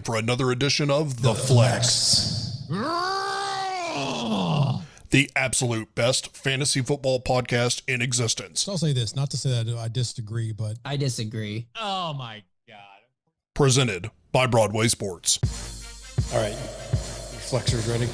for another edition of The Flex. The absolute best fantasy football podcast in existence. So I'll say this, not to say that I disagree, but... I disagree. Oh, my God. Presented by Broadway Sports. All right, Flexers ready?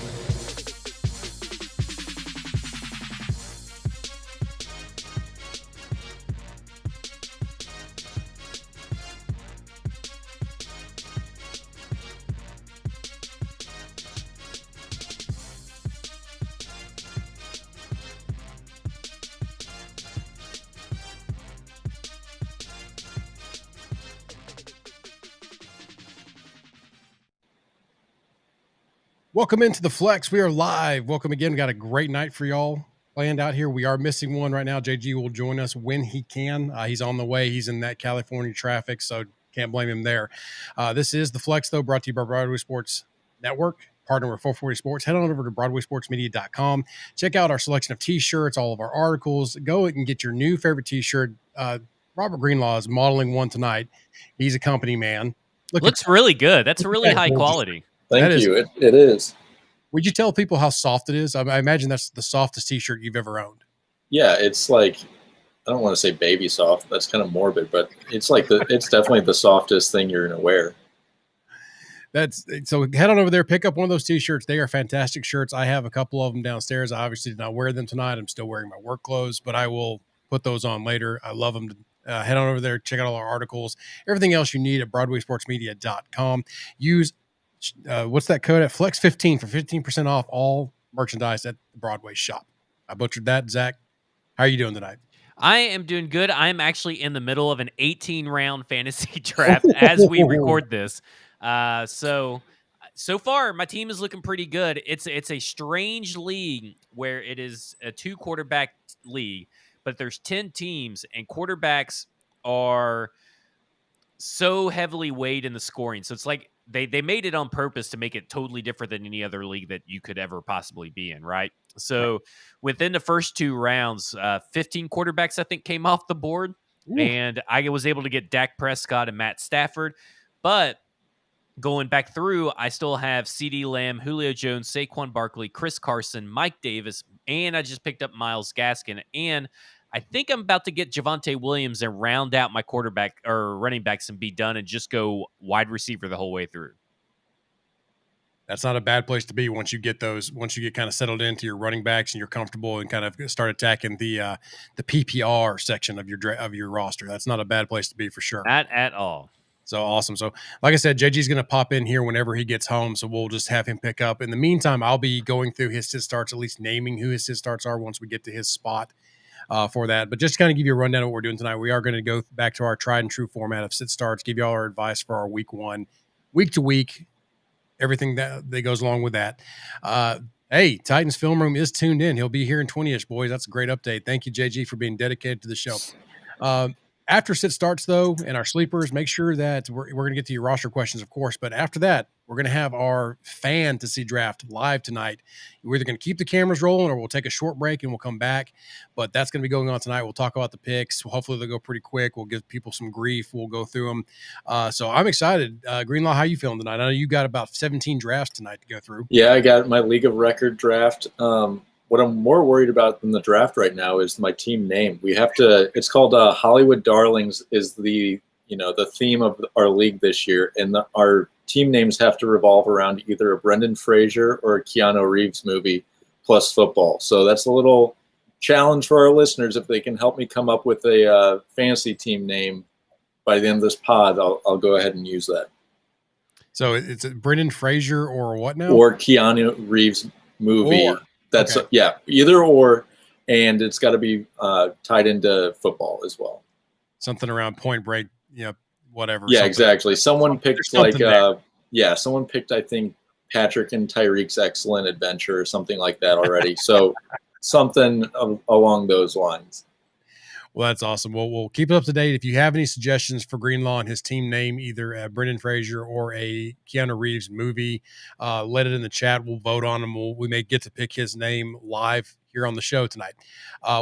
Welcome into the Flex. We are live. Welcome again. We got a great night for y'all planned out here. We are missing one right now. JG will join us when he can. He's on the way. He's in that California traffic, so can't blame him there. This is the Flex, though, brought to you by Broadway Sports Network, partner with 440 Sports. Head on over to BroadwaySportsMedia.com. Check out our selection of T-shirts, all of our articles. Go and get your new favorite T-shirt. Robert Greenlaw is modeling one tonight. He's a company man. Looks really good. That's really high quality. Thank you. It is. Would you tell people how soft it is? I imagine that's the softest T-shirt you've ever owned. Yeah, it's like, I don't want to say baby soft. That's kind of morbid, but it's like it's definitely the softest thing you're going to wear. So head on over there, pick up one of those T-shirts. They are fantastic shirts. I have a couple of them downstairs. I obviously did not wear them tonight. I'm still wearing my work clothes, but I will put those on later. I love them. Head on over there, check out all our articles, everything else you need at BroadwaySportsMedia.com. Use what's that code at Flex15 for 15% off all merchandise at the Broadway shop. I butchered that. Zach, how are you doing tonight? I am doing good. I'm actually in the middle of an 18-round fantasy draft as we record this. So far, my team is looking pretty good. It's a strange league where it is a 2-quarterback league, but there's 10 teams, and quarterbacks are so heavily weighed in the scoring. So it's like they made it on purpose to make it totally different than any other league that you could ever possibly be in, right? So within the first 2 rounds, 15 quarterbacks, I think, came off the board. Ooh. And I was able to get Dak Prescott and Matt Stafford. But going back through, I still have CeeDee Lamb, Julio Jones, Saquon Barkley, Chris Carson, Mike Davis, and I just picked up Myles Gaskin. And I think I'm about to get Javonte Williams and round out my quarterback or running backs and be done and just go wide receiver the whole way through. That's not a bad place to be once you get kind of settled into your running backs and you're comfortable and kind of start attacking the PPR section of your roster. That's not a bad place to be for sure. Not at all. So awesome. So like I said, JG's going to pop in here whenever he gets home. So we'll just have him pick up. In the meantime, I'll be going through his sit starts, at least naming who his sit starts are once we get to his spot. For that. But just to kind of give you a rundown of what we're doing tonight, we are going to go back to our tried and true format of sit starts, give you all our advice for our week 1, week to week, everything that goes along with that. Hey, Titans Film Room is tuned in. He'll be here in 20-ish, boys. That's a great update. Thank you, JG, for being dedicated to the show. After sit starts, though, and our sleepers, make sure that we're going to get to your roster questions, of course. But after that, we're going to have our fantasy draft live tonight. We're either going to keep the cameras rolling or we'll take a short break and we'll come back. But that's going to be going on tonight. We'll talk about the picks. Hopefully, they'll go pretty quick. We'll give people some grief. We'll go through them. So I'm excited. Greenlaw, how you feeling tonight? I know you got about 17 drafts tonight to go through. Yeah, I got my League of Record draft. What I'm more worried about than the draft right now is my team name. It's called Hollywood Darlings is the theme of our league this year. And our team names have to revolve around either a Brendan Fraser or a Keanu Reeves movie plus football. So that's a little challenge for our listeners. If they can help me come up with a fantasy team name by the end of this pod, I'll go ahead and use that. So it's a Brendan Fraser or what now? Or Keanu Reeves movie. That's okay. Yeah, either or, and it's got to be tied into football as well. Something around Point Break, whatever. Yeah, exactly. Someone picked someone picked, I think, Patrick and Tyreek's Excellent Adventure or something like that already. So something along those lines. Well, that's awesome. Well, we'll keep it up to date. If you have any suggestions for Greenlaw and his team name, either Brendan Fraser or a Keanu Reeves movie, let it in the chat. We'll vote on him. We may get to pick his name live here on the show tonight.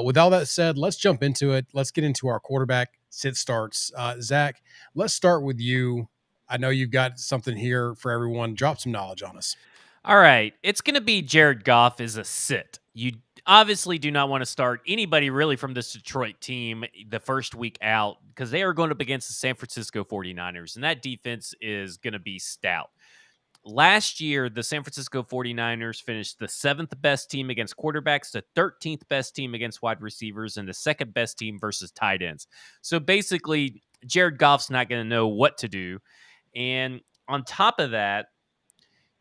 With all that said, let's jump into it. Let's get into our quarterback sit starts. Zach, let's start with you. I know you've got something here for everyone. Drop some knowledge on us. All right. It's going to be Jared Goff is a sit. You obviously do not want to start anybody really from this Detroit team the first week out because they are going up against the San Francisco 49ers, and that defense is going to be stout. Last year, the San Francisco 49ers finished the 7th best team against quarterbacks, the 13th best team against wide receivers, and the 2nd best team versus tight ends. So basically, Jared Goff's not going to know what to do. And on top of that,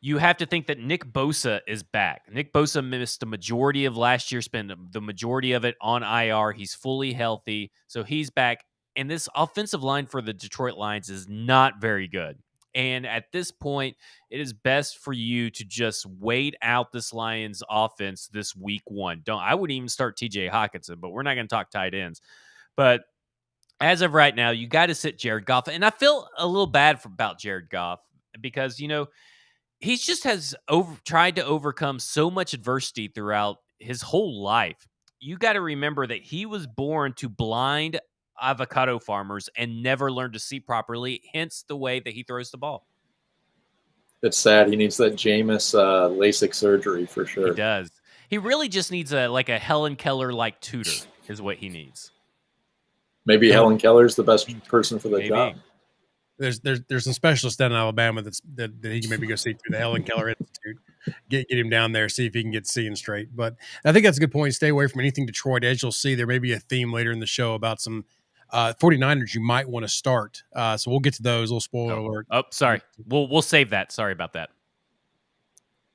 you have to think that Nick Bosa is back. Nick Bosa missed the majority of last year, spent the majority of it on IR. He's fully healthy, so he's back. And this offensive line for the Detroit Lions is not very good. And at this point, it is best for you to just wait out this Lions offense this week one. I wouldn't even start TJ Hawkinson, but we're not going to talk tight ends. But as of right now, you got to sit Jared Goff. And I feel a little bad about Jared Goff because, he just has tried to overcome so much adversity throughout his whole life. You got to remember that he was born to blind avocado farmers and never learned to see properly, hence the way that he throws the ball. It's sad. He needs that Jameis LASIK surgery for sure. He does. He really just needs a Helen Keller-like tutor is what he needs. Maybe Helen Keller's the best person for the job. There's some specialists down in Alabama that he can maybe go see through the Helen Keller Institute, get him down there, see if he can get seeing straight. But I think that's a good point. Stay away from anything Detroit. As you'll see, there may be a theme later in the show about some 49ers you might want to start. So we'll get to those. A little spoiler alert. Oh, sorry. We'll save that. Sorry about that.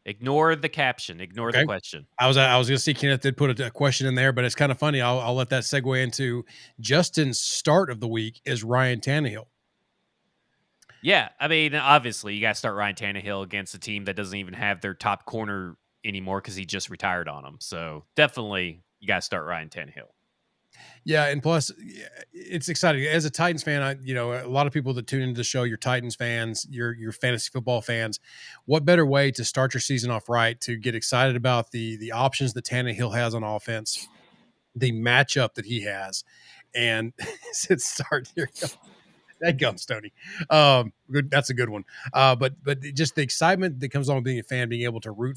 Ignore the caption. Ignore the question. I was going to see Kenneth did put a question in there, but it's kind of funny. I'll let that segue into Justin's start of the week is Ryan Tannehill. Yeah, I mean, obviously, you got to start Ryan Tannehill against a team that doesn't even have their top corner anymore because he just retired on them. So definitely, you got to start Ryan Tannehill. Yeah, and plus, it's exciting. As a Titans fan, a lot of people that tune into the show, you're Titans fans, you're fantasy football fans. What better way to start your season off right, to get excited about the options that Tannehill has on offense, the matchup that he has, and start here. That gums, Tony. Good. That's a good one. But just the excitement that comes on with being a fan, being able to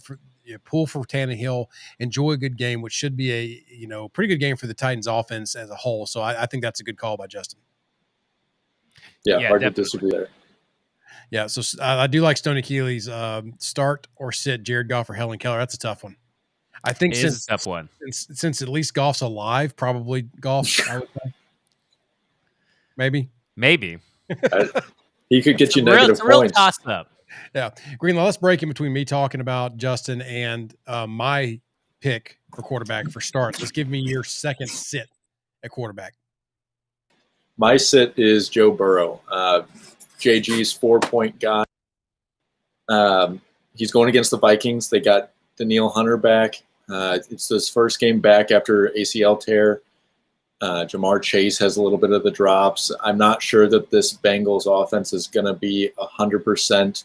pull for Tannehill, enjoy a good game, which should be a pretty good game for the Titans offense as a whole. So I think that's a good call by Justin. Yeah, hard definitely. to disagree there. Yeah, so I do like Stoney Keeley's start or sit Jared Goff or Helen Keller. That's a tough one. I think it is a tough one. Since at least Goff's alive, probably Goff. I would say. Maybe. He could get you negative real points. Toss up. Yeah. Greenlaw, let's break in between me talking about Justin and my pick for quarterback for starts. Let's give me your second sit at quarterback. My sit is Joe Burrow, JG's 4-point guy. He's going against the Vikings. They got Danielle Hunter back. It's his first game back after ACL tear. Jamar Chase has a little bit of the drops. I'm not sure that this Bengals offense is going to be 100%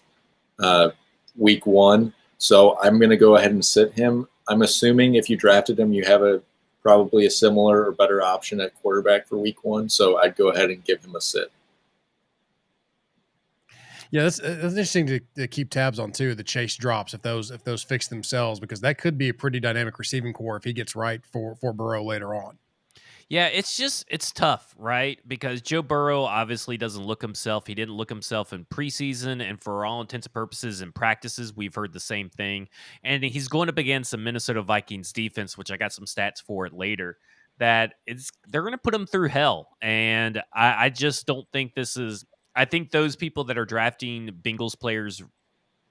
week one. So I'm going to go ahead and sit him. I'm assuming if you drafted him, you have probably a similar or better option at quarterback for week one. So I'd go ahead and give him a sit. Yeah, that's interesting to keep tabs on too. The Chase drops if those fix themselves, because that could be a pretty dynamic receiving core if he gets right for Burrow later on. Yeah, it's tough, right? Because Joe Burrow obviously doesn't look himself. He didn't look himself in preseason, and for all intents and purposes in practices, we've heard the same thing. And he's going up against the Minnesota Vikings defense, which I got some stats for it later, they're going to put him through hell. And I just don't think I think those people that are drafting Bengals players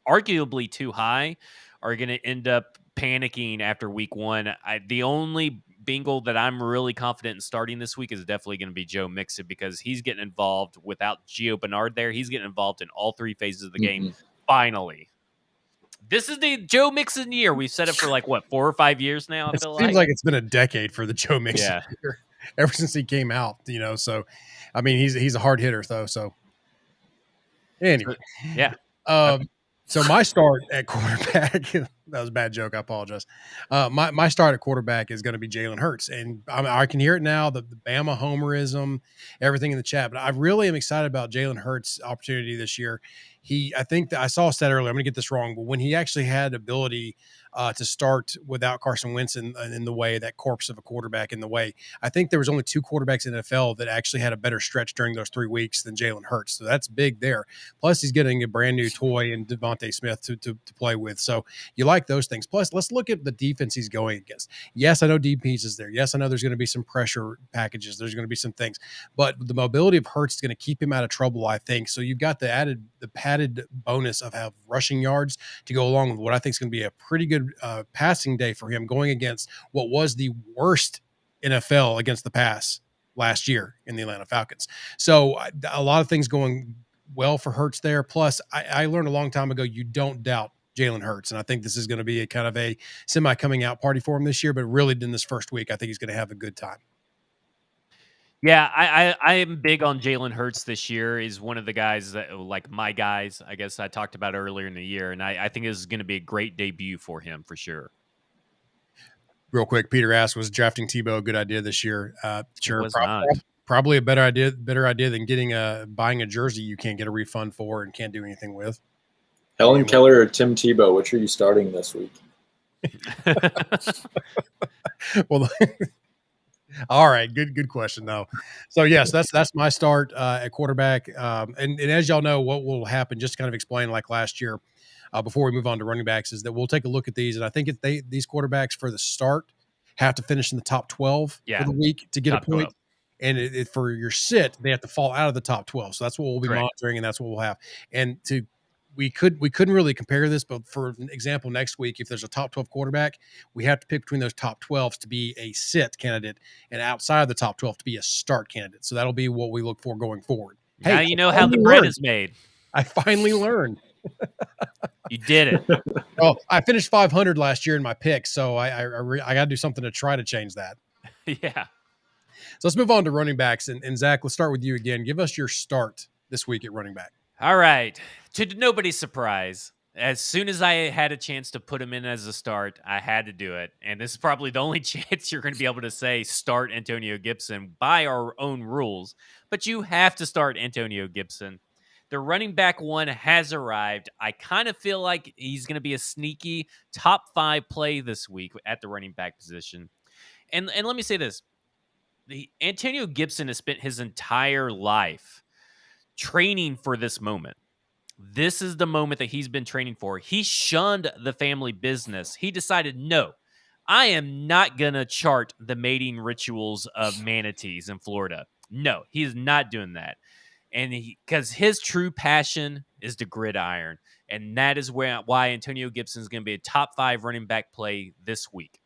arguably too high are going to end up panicking after week one. The only Bengal that I'm really confident in starting this week is definitely going to be Joe Mixon, because he's getting involved without Gio Bernard there. He's getting involved in all three phases of the game. Finally. This is the Joe Mixon year. We've said it for 4 or 5 years now. It seems like it's been a decade for the Joe Mixon year, ever since he came out, so, I mean, he's a hard hitter though. So anyway, yeah. So my start at quarterback, That was a bad joke. I apologize. My start at quarterback is going to be Jalen Hurts, and I can hear it now, the Bama homerism, everything in the chat. But I really am excited about Jalen Hurts' opportunity this year. I think that I saw a stat earlier. I'm going to get this wrong, but when he actually had ability to start without Carson Wentz in the way, that corpse of a quarterback in the way, I think there was only 2 quarterbacks in the NFL that actually had a better stretch during those 3 weeks than Jalen Hurts. So that's big there. Plus, he's getting a brand new toy in Devontae Smith to play with. So you like those things. Plus, let's look at the defense he's going against. Yes, I know DPs is there. Yes, I know there's going to be some pressure packages. There's going to be some things, but the mobility of Hurts is going to keep him out of trouble, I think. So you've got the padded bonus of have rushing yards to go along with what I think is going to be a pretty good passing day for him, going against what was the worst NFL against the pass last year in the Atlanta Falcons. So a lot of things going well for Hurts there. Plus, I learned a long time ago, you don't doubt Jalen Hurts. And I think this is going to be a kind of a semi coming out party for him this year, but really in this first week, I think he's going to have a good time. Yeah, I am big on Jalen Hurts this year. He's one of the guys that, like my guys, I guess I talked about earlier in the year, and I think this is going to be a great debut for him for sure. Real quick, Peter asked, was drafting Tebow a good idea this year? Sure, probably a better idea than buying a jersey you can't get a refund for and can't do anything with. Helen Keller or Tim Tebow, which are you starting this week? Well, all right, good question though. So yes, that's my start at quarterback. And as y'all know, what will happen, just to kind of explain like last year, before we move on to running backs, is that we'll take a look at these, and I think these quarterbacks for the start have to finish in the top 12 for the week to get a point. 12. And for your sit, they have to fall out of the top 12. So that's what we'll be monitoring, and that's what we'll have. And we couldn't really compare this, but for example, next week, if there's a top 12 quarterback, we have to pick between those top 12s to be a sit candidate, and outside of the top 12 to be a start candidate. So that'll be what we look for going forward. Now you know how the bread is made. I finally learned. You did it. Well, I finished 500 last year in my picks, so I got to do something to try to change that. Yeah. So let's move on to running backs. And Zach, let's start with you again. Give us your start this week at running back. All right. To nobody's surprise, as soon as I had a chance to put him in as a start, I had to do it. And this is probably the only chance you're going to be able to say start Antonio Gibson by our own rules. But you have to start Antonio Gibson. The running back one has arrived. I kind of feel like he's going to be a sneaky top 5 play this week at the running back position. And let me say this. Antonio Gibson has spent his entire life training for this moment. This is the moment that he's been training for. He shunned the family business. He decided, no, I am not going to chart the mating rituals of manatees in Florida. No, he's not doing that. And because his true passion is the gridiron. And that is why Antonio Gibson is going to be a top 5 running back play this week.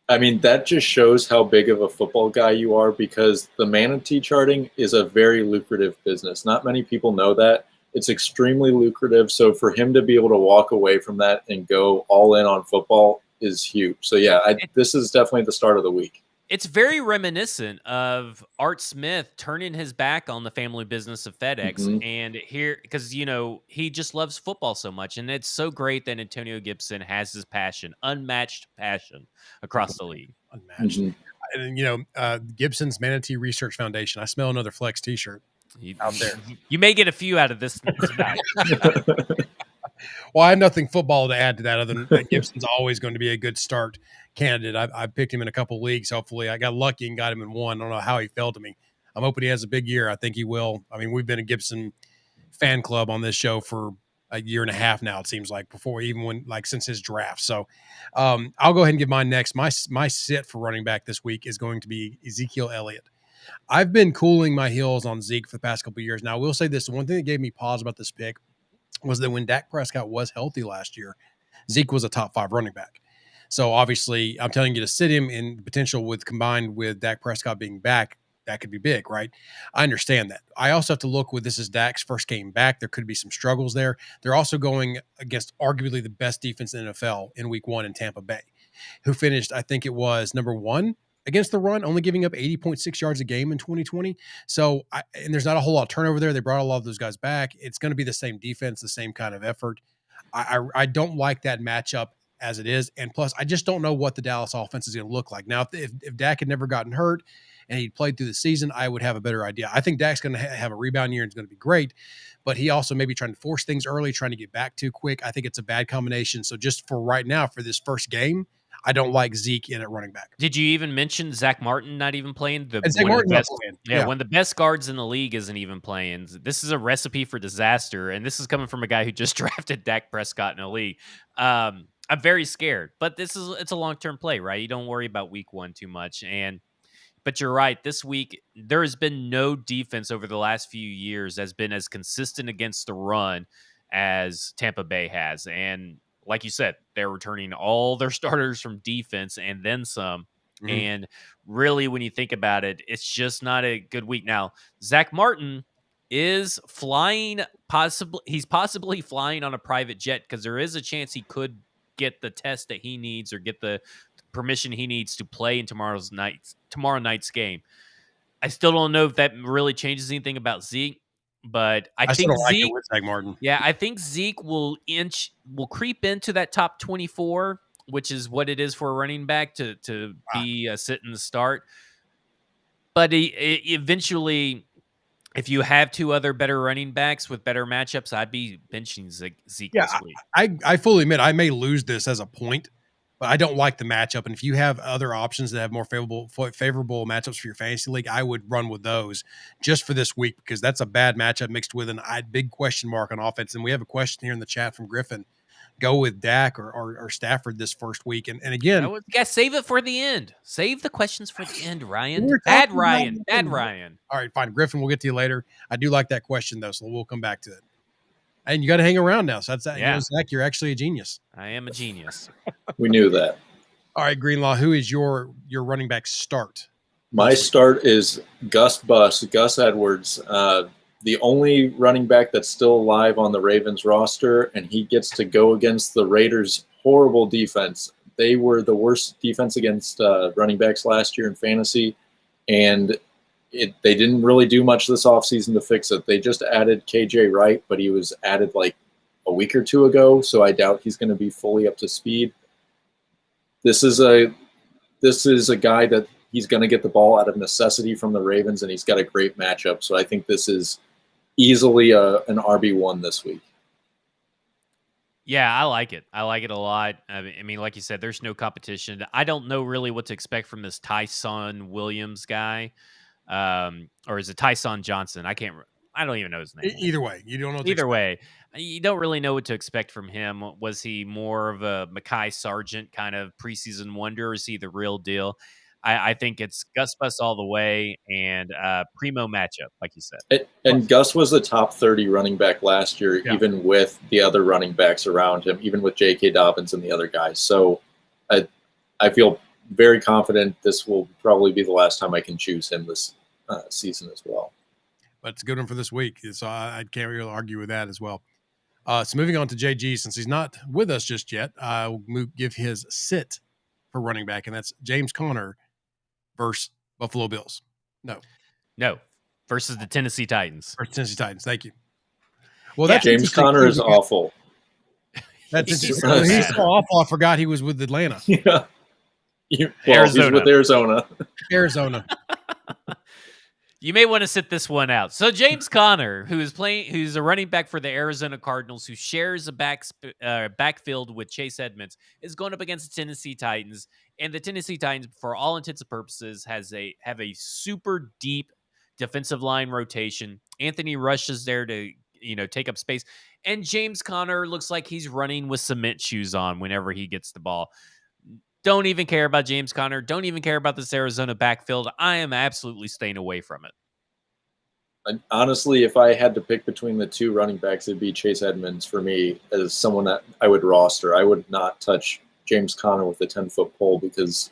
I mean, that just shows how big of a football guy you are, because the manatee charting is a very lucrative business. Not many people know that. It's extremely lucrative. So for him to be able to walk away from that and go all in on football is huge. So yeah, this is definitely the start of the week. It's very reminiscent of Art Smith turning his back on the family business of FedEx and here, because, he just loves football so much. And it's so great that Antonio Gibson has his passion, unmatched passion across the league. Unmatched. And, Gibson's Manatee Research Foundation. I smell another Flex t-shirt out there. You may get a few out of this tonight. Well, I have nothing football to add to that other than Gibson's always going to be a good start candidate. I picked him in a couple leagues. Hopefully I got lucky and got him in one. I don't know how he fell to me. I'm hoping he has a big year. I think he will. I mean, we've been a Gibson fan club on this show for a year and a half now, it seems like, since his draft. So I'll go ahead and give mine next. My sit for running back this week is going to be Ezekiel Elliott. I've been cooling my heels on Zeke for the past couple of years. Now, I will say this. The one thing that gave me pause about this pick was that when Dak Prescott was healthy last year, Zeke was a top 5 running back. So obviously I'm telling you to sit him in potential combined with Dak Prescott being back, that could be big, right? I understand that. I also have to look with this is Dak's first game back. There could be some struggles there. They're also going against arguably the best defense in the NFL in week 1 in Tampa Bay, who finished, I think it was number 1 against the run, only giving up 80.6 yards a game in 2020. So, and there's not a whole lot of turnover there. They brought a lot of those guys back. It's going to be the same defense, the same kind of effort. I don't like that matchup as it is. And plus, I just don't know what the Dallas offense is going to look like. Now, if Dak had never gotten hurt and he'd played through the season, I would have a better idea. I think Dak's going to have a rebound year and it's going to be great, but he also may be trying to force things early, trying to get back too quick. I think it's a bad combination. So just for right now, for this first game, I don't like Zeke in at running back. Did you even mention Zach Martin not even playing? Zach Martin not playing. Yeah, one of the best guards in the league isn't even playing. This is a recipe for disaster, and this is coming from a guy who just drafted Dak Prescott in the league. I'm very scared, but it's a long-term play, right? You don't worry about week one too much. But you're right. This week, there has been no defense over the last few years that's been as consistent against the run as Tampa Bay has. And like you said, they're returning all their starters from defense and then some. Mm-hmm. And really, when you think about it, it's just not a good week. Now, Zach Martin is flying, he's possibly flying on a private jet because there is a chance he could get the test that he needs or get the permission he needs to play in tomorrow night's game. I still don't know if that really changes anything about Zeke. But I think Zeke, like Zach Martin. Yeah, I think Zeke will creep into that top 24, which is what it is for a running back to be a sit and start. But eventually, if you have two other better running backs with better matchups, I'd be benching Zeke this week. I fully admit I may lose this as a point, but I don't like the matchup. And if you have other options that have more favorable matchups for your fantasy league, I would run with those just for this week because that's a bad matchup mixed with a big question mark on offense. And we have a question here in the chat from Griffin. Go with Dak or Stafford this first week. And again, save it for the end. Save the questions for the end, Ryan. Bad Ryan. All right, fine. Griffin, we'll get to you later. I do like that question, though, so we'll come back to it. And you got to hang around now. So that's Zach, you're actually a genius. I am a genius. We knew that. All right, Greenlaw, who is your running back start? My start is Gus Edwards, the only running back that's still alive on the Ravens roster, and he gets to go against the Raiders' horrible defense. They were the worst defense against running backs last year in fantasy, and they didn't really do much this offseason to fix it. They just added KJ Wright, but he was added like a week or two ago, so I doubt he's going to be fully up to speed. This is a guy that he's going to get the ball out of necessity from the Ravens, and he's got a great matchup. So I think this is easily an RB1 this week. Yeah, I like it. I like it a lot. I mean, like you said, there's no competition. I don't know really what to expect from this Tyson Williams guy. Or is it Tyson Johnson? I don't even know his name. Either way, you don't know. Either way, you don't really know what to expect from him. Was he more of a Mekhi Sargent kind of preseason wonder? Or is he the real deal? I think it's Gus Bus all the way and primo matchup, like you said. And Gus was the top 30 running back last year, even with the other running backs around him, even with J.K. Dobbins and the other guys. So I feel very confident this will probably be the last time I can choose him this season as well. But it's a good one for this week, so I can't really argue with that as well. So moving on to JG, since he's not with us just yet, I'll give his sit for running back, and that's James Conner versus Buffalo Bills. No. Versus the Tennessee Titans. Thank you. Well, that's James Conner is awful. He's so awful. I forgot he was with Atlanta. Yeah. He's with Arizona. You may want to sit this one out. So James Conner, who's a running back for the Arizona Cardinals, who shares a backfield with Chase Edmonds, is going up against the Tennessee Titans. And the Tennessee Titans, for all intents and purposes, have a super deep defensive line rotation. Anthony Rush is there to take up space, and James Conner looks like he's running with cement shoes on whenever he gets the ball. Don't even care about James Conner. Don't even care about this Arizona backfield. I am absolutely staying away from it. And honestly, if I had to pick between the two running backs, it'd be Chase Edmonds for me as someone that I would roster. I would not touch James Conner with a 10-foot pole because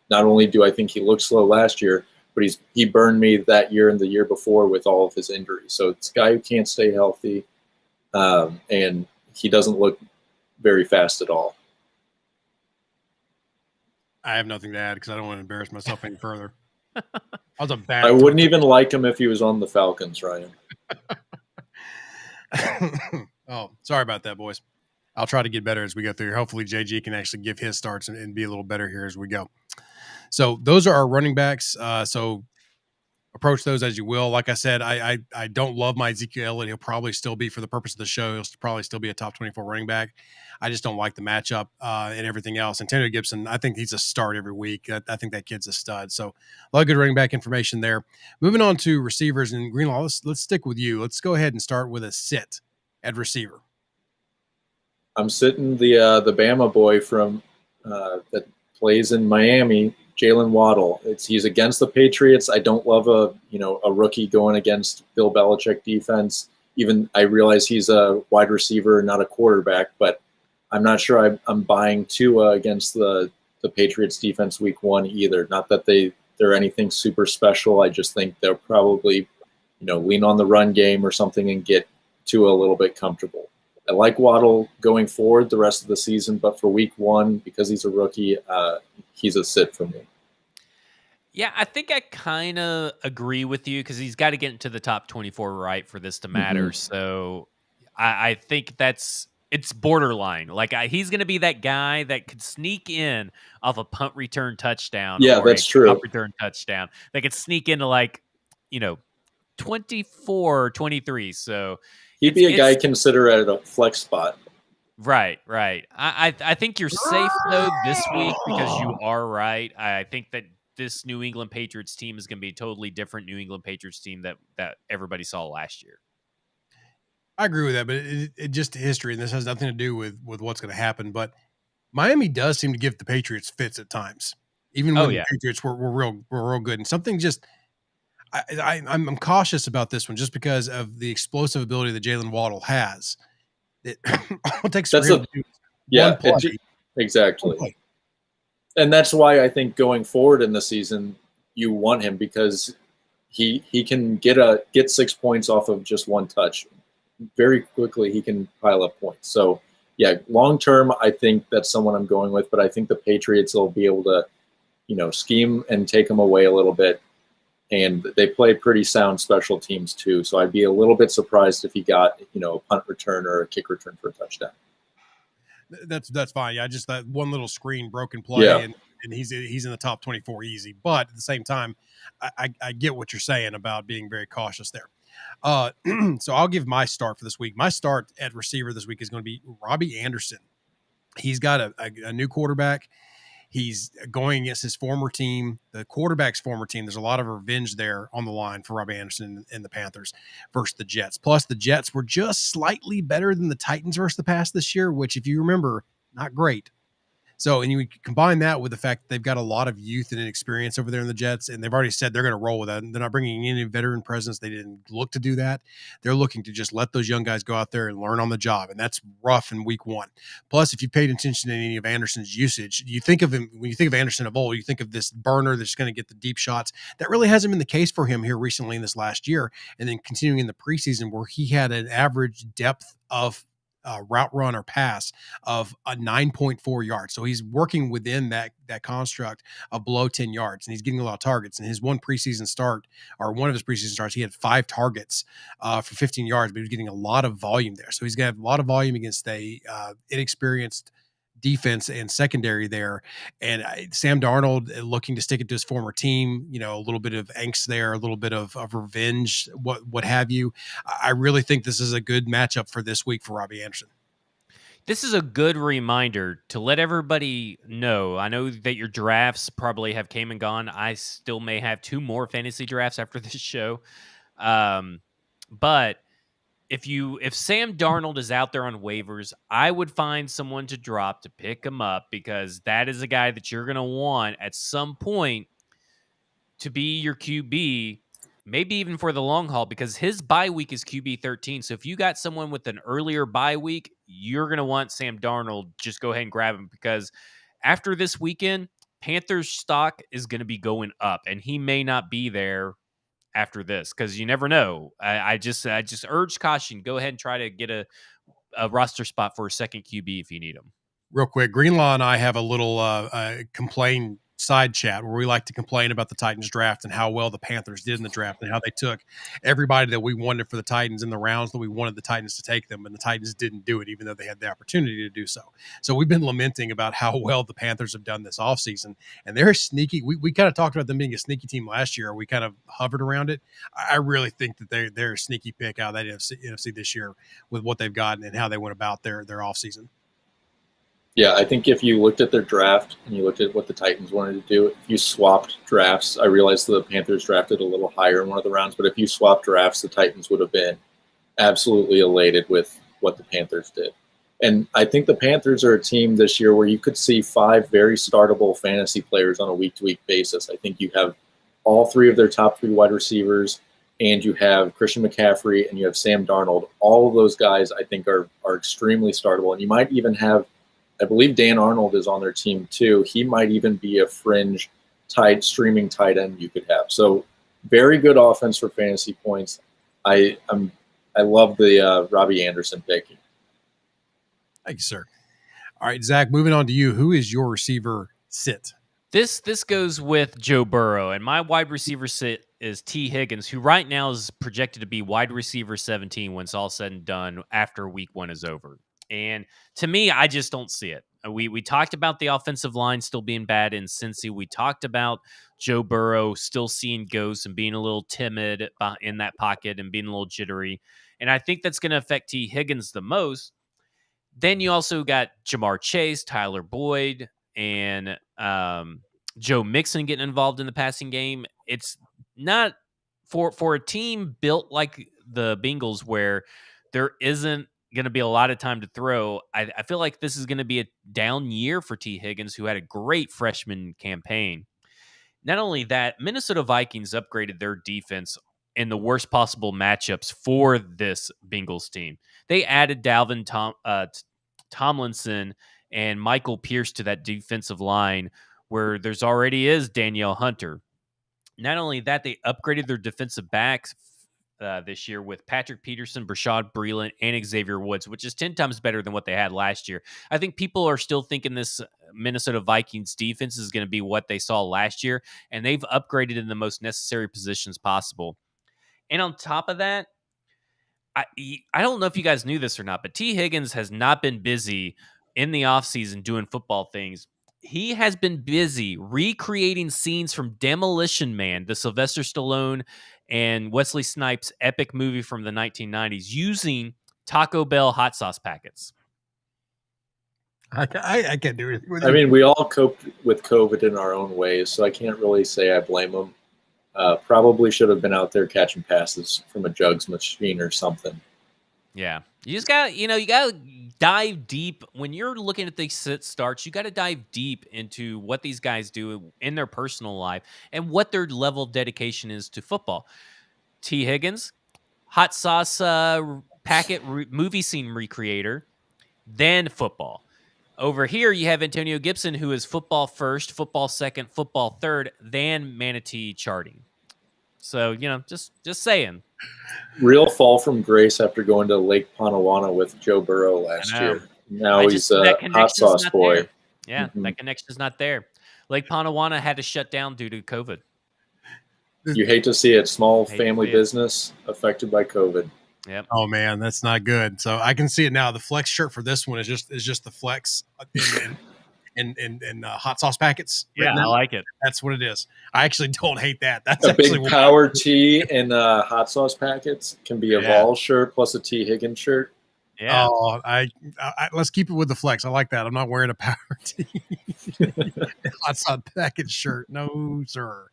not only do I think he looked slow last year, but he burned me that year and the year before with all of his injuries. So it's a guy who can't stay healthy, and he doesn't look very fast at all. I have nothing to add because I don't want to embarrass myself any further. I wouldn't even like him if he was on the Falcons, Ryan. Oh, sorry about that, boys. I'll try to get better as we go through. Hopefully JG can actually give his starts and be a little better here as we go. So those are our running backs. So approach those as you will. Like I said, I don't love my Ezekiel Elliott. He'll probably still be, for the purpose of the show, he'll probably still be a top 24 running back. I just don't like the matchup and everything else. And Tanner Gibson, I think he's a start every week. I think that kid's a stud. So a lot of good running back information there. Moving on to receivers and Greenlaw, let's stick with you. Let's go ahead and start with a sit at receiver. I'm sitting the Bama boy from that plays in Miami, Jalen Waddle. He's against the Patriots. I don't love a rookie going against Bill Belichick defense. Even I realize he's a wide receiver, not a quarterback, but I'm not sure I'm buying Tua against the Patriots defense week 1 either. Not that they're anything super special. I just think they'll probably lean on the run game or something and get Tua a little bit comfortable. I like Waddle going forward the rest of the season, but for week 1, because he's a rookie, he's a sit for me. Yeah, I think I kind of agree with you because he's got to get into the top 24 right for this to matter. Mm-hmm. So I think it's borderline. Like he's going to be that guy that could sneak in off a punt return touchdown. Yeah, that's true. Punt return touchdown. They could sneak into 24, 23. So he'd be a guy consider at a flex spot. Right. I think you're safe though this week because you are right. I think that this New England Patriots team is going to be a totally different New England Patriots team that everybody saw last year. I agree with that, but it just history, and this has nothing to do with what's going to happen. But Miami does seem to give the Patriots fits at times, even when the Patriots were real good. And something just I'm cautious about this one just because of the explosive ability that Jalen Waddle has. It takes exactly. And that's why I think going forward in the season, you want him because he can get 6 points off of just one touch. Very quickly, he can pile up points. So, yeah, long term, I think that's someone I'm going with. But I think the Patriots will be able to, scheme and take him away a little bit. And they play pretty sound special teams too. So I'd be a little bit surprised if he got, a punt return or a kick return for a touchdown. That's fine. Yeah, just that one little screen broken play, and he's in the top 24 easy. But at the same time, I get what you're saying about being very cautious there. So I'll give my start for this week. My start at receiver this week is going to be Robbie Anderson. He's got a new quarterback. He's going against his former team, the quarterback's former team. There's a lot of revenge there on the line for Robbie Anderson and the Panthers versus the Jets. Plus, the Jets were just slightly better than the Titans versus the Pats this year, which, if you remember, not great. So, and you combine that with the fact that they've got a lot of youth and inexperience over there in the Jets, and they've already said they're going to roll with that. They're not bringing in any veteran presence. They didn't look to do that. They're looking to just let those young guys go out there and learn on the job, and that's rough in week 1. Plus, if you paid attention to any of Anderson's usage, you think of him, when you think of Anderson of old, you think of this burner that's going to get the deep shots. That really hasn't been the case for him here recently in this last year, and then continuing in the preseason where he had an average depth of route run or pass of a 9.4 yards. So he's working within that construct of below 10 yards, and he's getting a lot of targets. And his one of his preseason starts, he had 5 targets for 15 yards, but he was getting a lot of volume there. So he's got a lot of volume against a inexperienced defense and secondary there. And Sam Darnold looking to stick it to his former team, a little bit of angst there, a little bit of revenge, what have you. I really think this is a good matchup for this week for Robbie Anderson. This is a good reminder to let everybody know. I know that your drafts probably have came and gone. I still may have 2 more fantasy drafts after this show. But if Sam Darnold is out there on waivers, I would find someone to drop to pick him up because that is a guy that you're going to want at some point to be your QB, maybe even for the long haul, because his bye week is QB 13. So if you got someone with an earlier bye week, you're going to want Sam Darnold. Just go ahead and grab him because after this weekend, Panthers stock is going to be going up, and he may not be there after this because you never know. I just urge caution. Go ahead and try to get a roster spot for a second QB if you need him. Real quick, Greenlaw and I have a little complaint side chat where we like to complain about the Titans draft and how well the Panthers did in the draft and how they took everybody that we wanted for the Titans in the rounds that we wanted the Titans to take them, and the Titans didn't do it even though they had the opportunity to do so. So we've been lamenting about how well the Panthers have done this offseason, and they're sneaky. We kind of talked about them being a sneaky team last year. We kind of hovered around it. I really think that they're a sneaky pick out of that NFC this year with what they've gotten and how they went about their offseason. Yeah, I think if you looked at their draft and you looked at what the Titans wanted to do, if you swapped drafts, I realized the Panthers drafted a little higher in one of the rounds, but if you swapped drafts, the Titans would have been absolutely elated with what the Panthers did. And I think the Panthers are a team this year where you could see 5 very startable fantasy players on a week-to-week basis. I think you have all 3 of their top 3 wide receivers, and you have Christian McCaffrey, and you have Sam Darnold. All of those guys, I think, are extremely startable. And you might even have, I believe Dan Arnold is on their team too. He might even be a fringe streaming tight end you could have. So very good offense for fantasy points. I love the Robbie Anderson pick. Thank you, sir. All right, Zach, moving on to you. Who is your receiver sit? This goes with Joe Burrow, and my wide receiver sit is T. Higgins, who right now is projected to be wide receiver 17 when it's all said and done after week 1 is over. And to me, I just don't see it. We talked about the offensive line still being bad in Cincy. We talked about Joe Burrow still seeing ghosts and being a little timid in that pocket and being a little jittery. And I think that's going to affect T. Higgins the most. Then you also got Jamar Chase, Tyler Boyd, and Joe Mixon getting involved in the passing game. It's not for a team built like the Bengals where there isn't going to be a lot of time to throw. I feel like this is going to be a down year for T. Higgins, who had a great freshman campaign. Not only that, Minnesota Vikings upgraded their defense in the worst possible matchups for this Bengals team. They added Dalvin Tomlinson and Michael Pierce to that defensive line where there's already is Danielle Hunter. Not only that, they upgraded their defensive backs this year with Patrick Peterson, Brashad Breeland, and Xavier Woods, which is 10 times better than what they had last year. I think people are still thinking this Minnesota Vikings defense is going to be what they saw last year, and they've upgraded in the most necessary positions possible. And on top of that, I don't know if you guys knew this or not, but T. Higgins has not been busy in the offseason doing football things. He has been busy recreating scenes from Demolition Man, the Sylvester Stallone and Wesley Snipes epic movie from the 1990s, using Taco Bell hot sauce packets. I can't do anything with it. I mean, we all coped with COVID in our own ways, so I can't really say I blame them. Probably should have been out there catching passes from a jugs machine or something. Yeah. You just got to dive deep. When you're looking at these sit starts, you got to dive deep into what these guys do in their personal life and what their level of dedication is to football. T. Higgins, hot sauce packet movie scene recreator, then football. Over here, you have Antonio Gibson, who is football first, football second, football third, then manatee charting. So, just saying. Real fall from grace after going to Lake Panawana with Joe Burrow last year. Now he's a hot sauce boy. There. Yeah, That connection is not there. Lake Panawana had to shut down due to COVID. You hate to see it. Small family business affected by COVID. Yep. Oh man, that's not good. So I can see it now. The flex shirt for this one is just the flex in hot sauce packets. Yeah, I like it. That's what it is. I actually don't hate that. That's a actually big power tee and hot sauce packets can be a Vol shirt plus a T. Higgins shirt. Yeah. Oh, I let's keep it with the flex. I like that. I'm not wearing a power tee. Hot sauce package shirt. No, sir.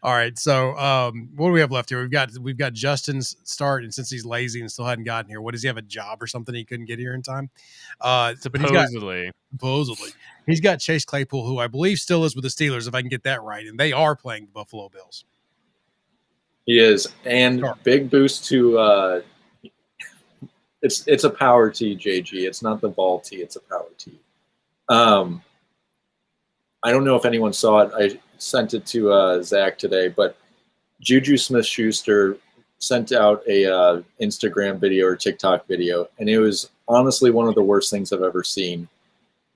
All right. So what do we have left here? We've got Justin's start, and since he's lazy and still hadn't gotten here, what does he have, a job or something he couldn't get here in time? Supposedly. He's got Chase Claypool, who I believe still is with the Steelers, if I can get that right, and they are playing the Buffalo Bills. He is. And big boost to it's a power tee, JG. It's not the Vol tee, it's a power tee. I don't know if anyone saw it. I sent it to Zach today, but Juju Smith-Schuster sent out a Instagram video or TikTok video, and it was honestly one of the worst things I've ever seen.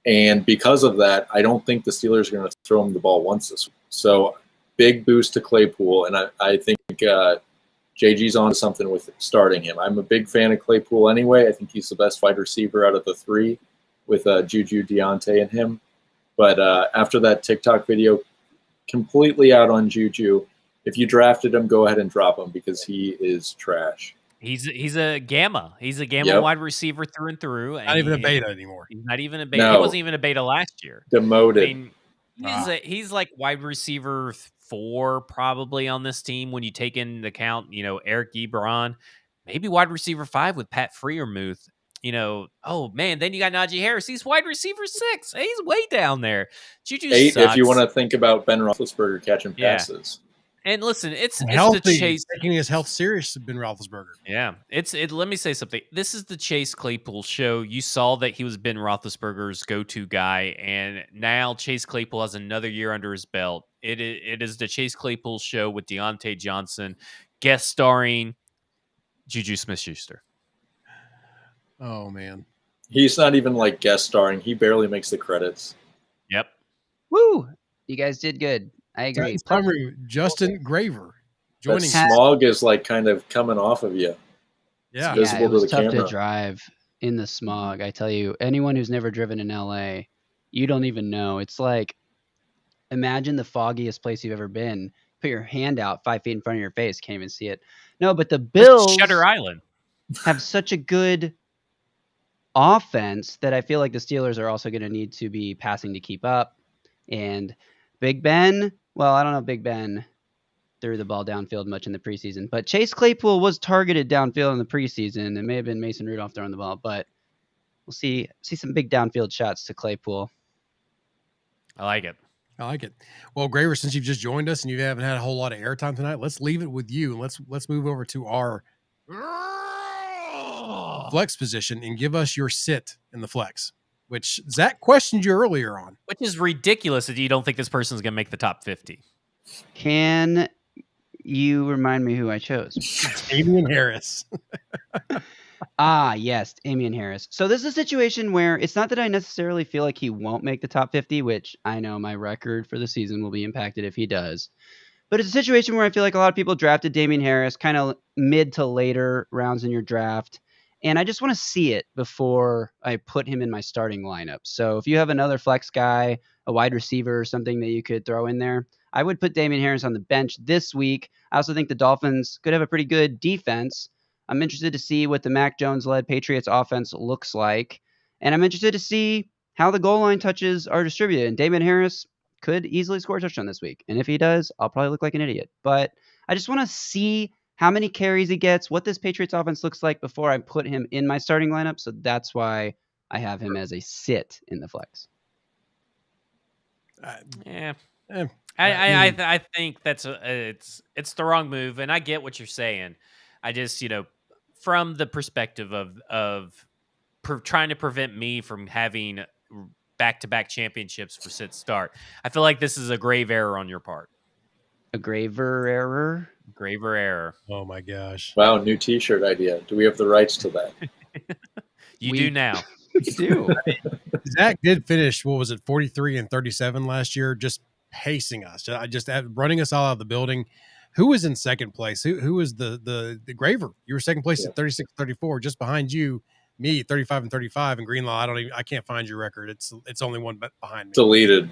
And because of that, I don't think the Steelers are going to throw him the ball once this week. So big boost to Claypool, and I think JG's on to something with starting him. I'm a big fan of Claypool anyway. I think he's the best wide receiver out of the three with Juju, Deontay, and him. But after that TikTok video, completely out on Juju. If you drafted him, go ahead and drop him because he is trash. He's a gamma. He's a gamma wide receiver through and through. Not even a beta anymore. He's not even a beta. No. He wasn't even a beta last year. Demoted. I mean, he's like wide receiver 4 probably on this team when you take into account, Eric Ebron, maybe wide receiver 5 with Pat Freiermuth. Oh man, then you got Najee Harris. He's wide receiver 6. He's way down there. Juju 8 sucks. if you want to think about Ben Roethlisberger catching passes. And listen, it's healthy, the Chase taking his health serious. Ben Roethlisberger. Yeah, let me say something. This is the Chase Claypool show. You saw that he was Ben Roethlisberger's go-to guy, and now Chase Claypool has another year under his belt. It is the Chase Claypool show with Deontay Johnson, guest starring Juju Smith-Schuster. Oh man, he's not even like guest starring. He barely makes the credits. Yep. Woo! You guys did good. I agree. Justin Graver That joining. smog is like kind of coming off of you. Yeah, It's visible it was to the tough camera. to drive in the smog. I tell you, anyone who's never driven in LA, you don't even know. It's like, imagine the foggiest place you've ever been. Put your hand out 5 feet in front of your face, can't even see it. No, but the Bills Shutter Island have such a good offense that I feel like the Steelers are also going to need to be passing to keep up. And Big Ben, well, I don't know if Big Ben threw the ball downfield much in the preseason, but Chase Claypool was targeted downfield in the preseason. It may have been Mason Rudolph throwing the ball, but we'll see some big downfield shots to Claypool. I like it. Well, Graver, since you've just joined us and you haven't had a whole lot of airtime tonight, let's leave it with you. Let's move over to our flex position and give us your sit in the flex, which Zach questioned you earlier on. Which is ridiculous that you don't think this person's going to make the top 50. Can you remind me who I chose? Damian Harris. Yes, Damian Harris. So this is a situation where it's not that I necessarily feel like he won't make the top 50, which I know my record for the season will be impacted if he does. But it's a situation where I feel like a lot of people drafted Damian Harris kind of mid to later rounds in your draft. And I just want to see it before I put him in my starting lineup. So if you have another flex guy, a wide receiver or something that you could throw in there, I would put Damian Harris on the bench this week. I also think the Dolphins could have a pretty good defense. I'm interested to see what the Mac Jones-led Patriots offense looks like. And I'm interested to see how the goal line touches are distributed. And Damian Harris could easily score a touchdown this week. And if he does, I'll probably look like an idiot. But I just want to see how many carries he gets, what this Patriots offense looks like before I put him in my starting lineup. So that's why I have him as a sit in the flex. I think that's it's the wrong move, and I get what you're saying. I just from the perspective of trying to prevent me from having back-to-back championships for sit start, I feel like this is a grave error on your part. A graver error? Graver error. Oh my gosh! Wow, new T-shirt idea. Do we have the rights to that? We do now. We do. Zach did finish. What was it? 43 and 37 last year. Just pacing us. Just running us all out of the building. Who was in second place? Who was the Graver? You were second place at 36-34, just behind you. Me, 35 and 35, and Greenlaw. I can't find your record. It's only one behind me. Deleted.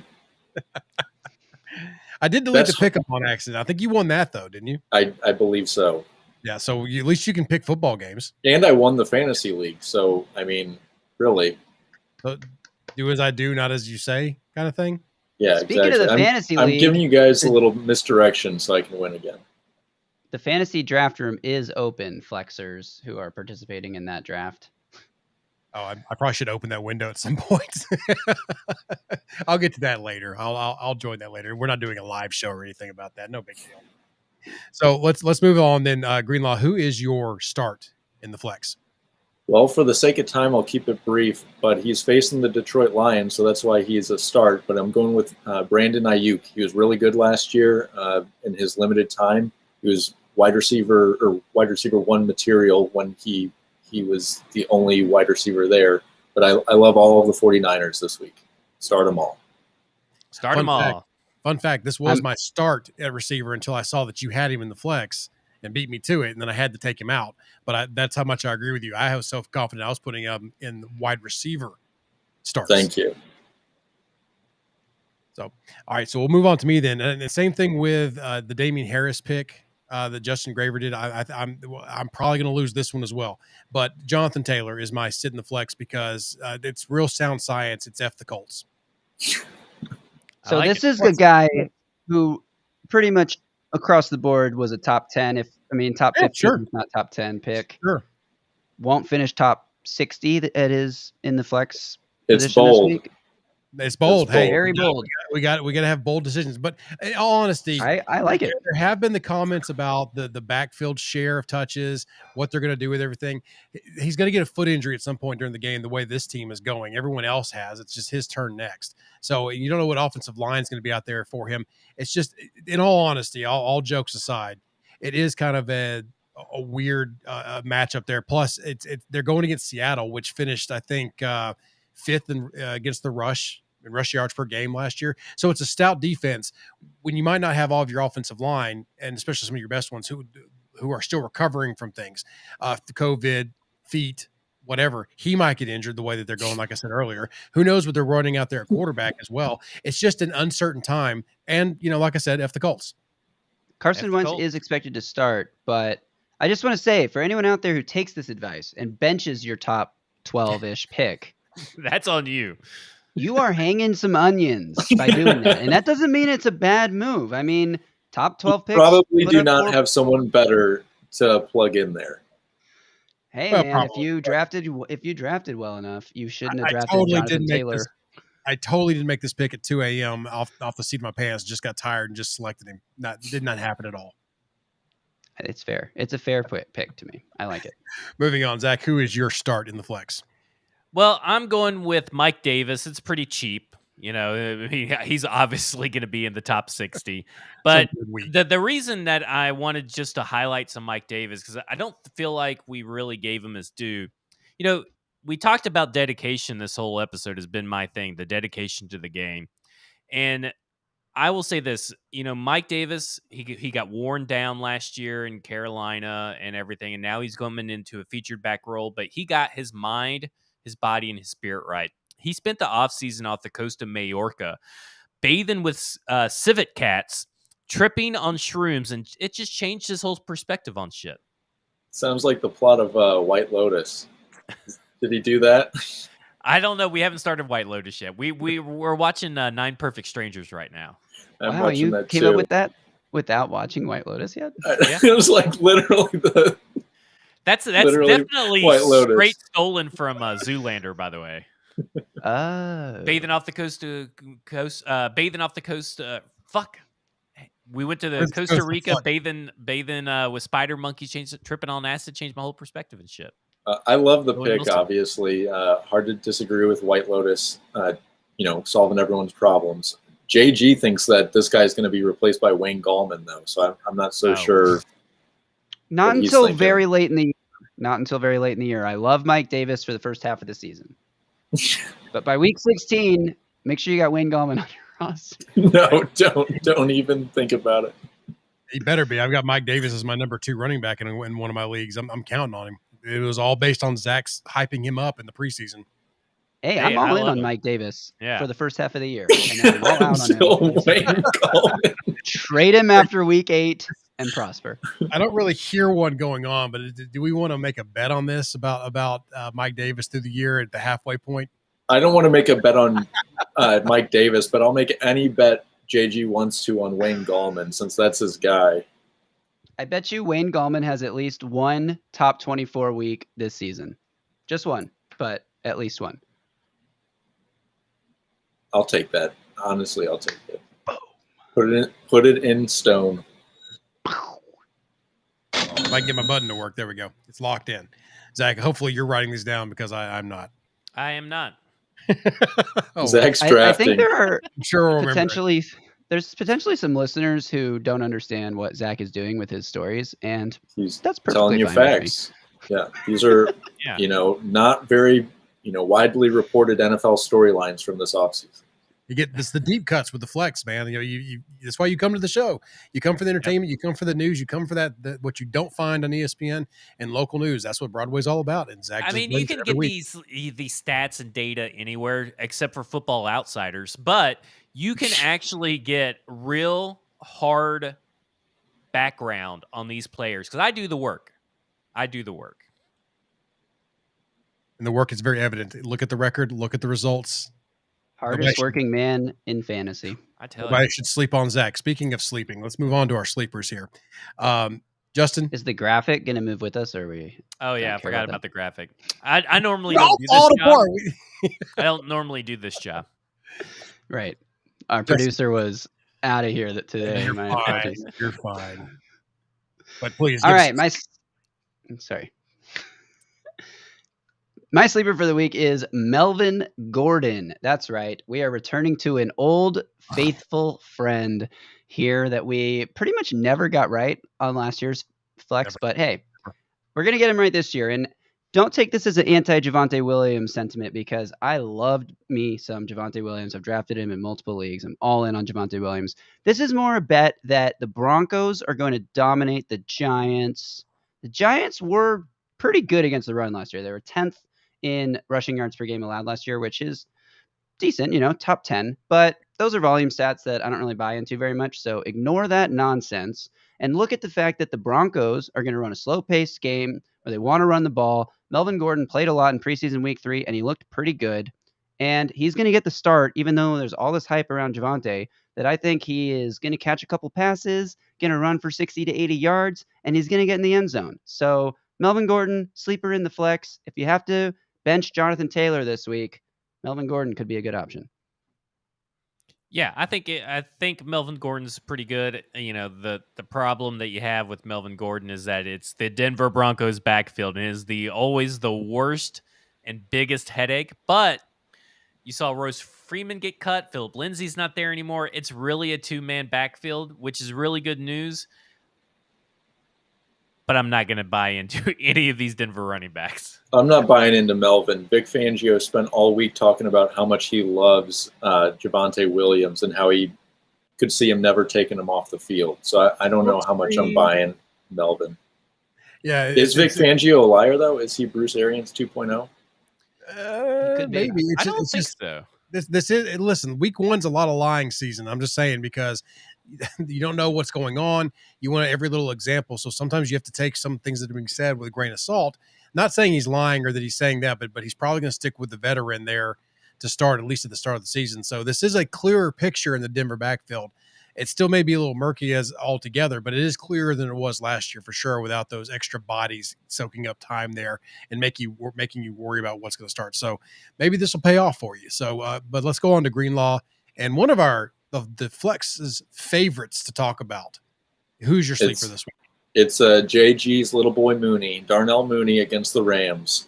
I did delete the pickup on accident. I think you won that though, didn't you? I believe so. Yeah. So at least you can pick football games. And I won the fantasy league. So I mean, really. So do as I do, not as you say, kind of thing. Yeah. Speaking exactly. of the fantasy I'm league, giving you guys a little misdirection so I can win again. the fantasy draft room is open, flexers who are participating in that draft. Oh, I probably should open that window at some point. I'll get to that later. I'll join that later. We're not doing a live show or anything about that. No big deal. So let's move on then. Greenlaw, who is your start in the flex? Well, for the sake of time, I'll keep it brief. But he's facing the Detroit Lions, so that's why he's a start. But I'm going with Brandon Nyuk. He was really good last year in his limited time. He was wide receiver 1 material when he was the only wide receiver there. But I love all of the 49ers this week. Start them all. Start them all. Fun fact, this was my start at receiver until I saw that you had him in the flex and beat me to it, and then I had to take him out. But that's how much I agree with you. I was self-confident I was putting him in wide receiver starts. Thank you. So, all right, so we'll move on to me then. And the same thing with the Damian Harris pick that Justin Graver did. I'm probably going to lose this one as well. But Jonathan Taylor is my sit in the flex because it's real sound science. It's F the Colts. So this is the guy who pretty much across the board was a top 10. Top 15, sure. Not top 10 pick. Sure. Won't finish top 60 at his in the flex. It's bold. This week. It's bold. Hey, very bold. We got to have bold decisions. But in all honesty, I like it. There have been the comments about the backfield share of touches, what they're going to do with everything. He's going to get a foot injury at some point during the game. The way this team is going, everyone else has. It's just his turn next. So you don't know what offensive line is going to be out there for him. It's just, in all honesty, all jokes aside, it is kind of a weird matchup there. Plus, they're going against Seattle, which finished, I think, fifth against the rush in rush yards per game last year. So it's a stout defense when you might not have all of your offensive line, and especially some of your best ones who are still recovering from things, the COVID, feet, whatever. He might get injured the way that they're going, like I said earlier. Who knows what they're running out there at quarterback as well. It's just an uncertain time. And, like I said, F the Colts. Carson Wentz is expected to start, but I just want to say, for anyone out there who takes this advice and benches your top 12-ish pick, that's on you. You are hanging some onions by doing that. And that doesn't mean it's a bad move. I mean, top 12 picks. Probably do not have someone better to plug in there. Hey, man, if you drafted well enough, you shouldn't have drafted Jonathan Taylor. I totally didn't make this pick at 2 a.m. off the seat of my pants. Just got tired and just selected him. Did not happen at all. It's fair. It's a fair pick to me. I like it. Moving on, Zach, who is your start in the flex? Well, I'm going with Mike Davis. It's pretty cheap. He's obviously going to be in the top 60. But the reason that I wanted just to highlight some Mike Davis, because I don't feel like we really gave him his due. We talked about dedication. This whole episode has been my thing, the dedication to the game. And I will say this, Mike Davis, he got worn down last year in Carolina and everything, and now he's coming into a featured back role, but he got his mind, his body, and his spirit right. He spent the offseason off the coast of Majorca, bathing with civet cats, tripping on shrooms, and it just changed his whole perspective on shit. Sounds like the plot of White Lotus. Did he do that? I don't know. We haven't started White Lotus yet. We're watching 9 Perfect Strangers right now. Wow, you came up with that without watching White Lotus yet? Yeah. It was like literally That's definitely White Lotus. Straight stolen from Zoolander, by the way. Bathing off the coast to coast. Bathing off the coast. Fuck. We went to the Costa Rica bathing with spider monkeys, tripping on acid, changed my whole perspective and shit. I love the pick, obviously. Hard to disagree with White Lotus, solving everyone's problems. JG thinks that this guy's going to be replaced by Wayne Gallman, though, so I'm not so sure. Not until very late in the year. I love Mike Davis for the first half of the season. But by week 16, make sure you got Wayne Gallman on your roster. No, don't even think about it. He better be. I've got Mike Davis as my number 2 running back in one of my leagues. I'm counting on him. It was all based on Zach's hyping him up in the preseason. Hey, I'm all in on Mike Davis for the first half of the year. And I'm all out on him. Trade him after week 8 and prosper. I don't really hear one going on, but do we want to make a bet on this about Mike Davis through the year at the halfway point? I don't want to make a bet on Mike Davis, but I'll make any bet JG wants to on Wayne Gallman, since that's his guy. I bet you Wayne Gallman has at least one top 24 week this season. Just one, but at least one. I'll take that. Honestly, I'll take it. Put it in stone. If I can get my button to work, there we go. It's locked in. Zach, hopefully you're writing these down because I'm not. I am not. Zach's drafting. I think there are there's potentially some listeners who don't understand what Zach is doing with his stories, and he's that's perfectly telling you fine facts. Yeah, these are not very widely reported NFL storylines from this offseason. You get this the deep cuts with the flex, man. You that's why you come to the show. You come for the entertainment, you come for the news, you come for that what you don't find on ESPN and local news. That's what Broadway's all about. And Zach, you can get these stats and data anywhere except for Football Outsiders, but you can actually get real hard background on these players because I do the work. And the work is very evident. Look at the record, look at the results. Hardest working man in fantasy. I tell Nobody you. should sleep on Zach. Speaking of sleeping, let's move on to our sleepers here. Justin, is the graphic going to move with us, or are we? Oh yeah, I forgot about the graphic. I normally don't do this job. I I don't normally do this job. Right. Our producer was out of here today. You're fine. But please. All right. I'm sorry. My sleeper for the week is Melvin Gordon. That's right. We are returning to an old faithful friend here that we pretty much never got right on last year's flex. But hey, we're going to get him right this year. And don't take this as an anti-Javonte Williams sentiment because I loved me some Javonte Williams. I've drafted him in multiple leagues. I'm all in on Javonte Williams. This is more a bet that the Broncos are going to dominate the Giants. The Giants were pretty good against the run last year. They were 10th in rushing yards per game allowed last year, which is decent, top 10. But those are volume stats that I don't really buy into very much. So ignore that nonsense and look at the fact that the Broncos are going to run a slow-paced game where they want to run the ball. Melvin Gordon played a lot in preseason week 3, and he looked pretty good. And he's going to get the start, even though there's all this hype around Javonte, that I think he is going to catch a couple passes, going to run for 60 to 80 yards, and he's going to get in the end zone. So Melvin Gordon, sleeper in the flex. If you have to bench Jonathan Taylor this week, Melvin Gordon could be a good option. Yeah, I think Melvin Gordon's pretty good. The problem that you have with Melvin Gordon is that it's the Denver Broncos backfield and is always the worst and biggest headache. But you saw Rose Freeman get cut. Philip Lindsay's not there anymore. It's really a 2-man backfield, which is really good news. But I'm not going to buy into any of these Denver running backs. I'm not buying into Melvin. Vic Fangio spent all week talking about how much he loves Javonte Williams and how he could see him never taking him off the field. So I don't know how much I'm buying Melvin. Yeah, is Vic Fangio a liar, though? Is he Bruce Arians 2.0? Could be. Maybe. I don't think so. This is listen. Week 1's a lot of lying season. I'm just saying because you don't know what's going on. You want every little example. So sometimes you have to take some things that are being said with a grain of salt. Not saying he's lying or that he's saying that, but he's probably going to stick with the veteran there to start, at least at the start of the season. So this is a clearer picture in the Denver backfield. It still may be a little murky as altogether, but it is clearer than it was last year for sure without those extra bodies soaking up time there and making you worry about what's going to start. So maybe this will pay off for you. So, but let's go on to Greenlaw. And one of the Flex's favorites to talk about. Who's your sleeper this week? It's JG's little boy Mooney, Darnell Mooney against the Rams.